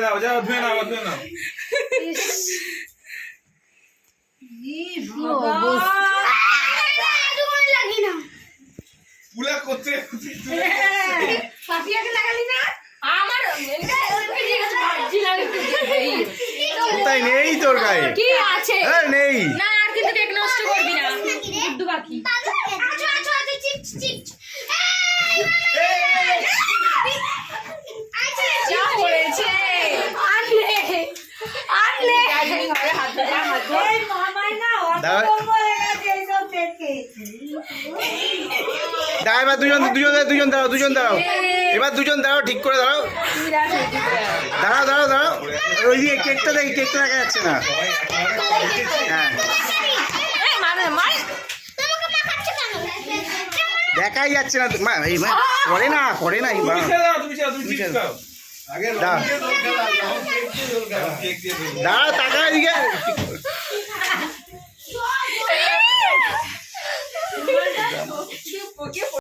দাও, যাও ধুয়ে নাও, ধুয়ে নাও। পুলা করতে কোথায় নেই তোর গায়ে? কি আছে? নেই না আর কিন্তু কেক নষ্ট করবি না। গুড্ডু বাকি। যা হয়েছে? আনলে আনলে দাঁড়া, এবার দুজন দাঁড়াও, এবার দুজন দাঁড়াও, ঠিক করে দাঁড়াও, দাঁড়াও। ওইদিকে কেকটা দেখি, কেকটা দেখা যাচ্ছে না। হ্যাঁ, দেখাই যাচ্ছে না। মা এই মা করে না এই মা। দাঁড়া, টাকা এদিকে।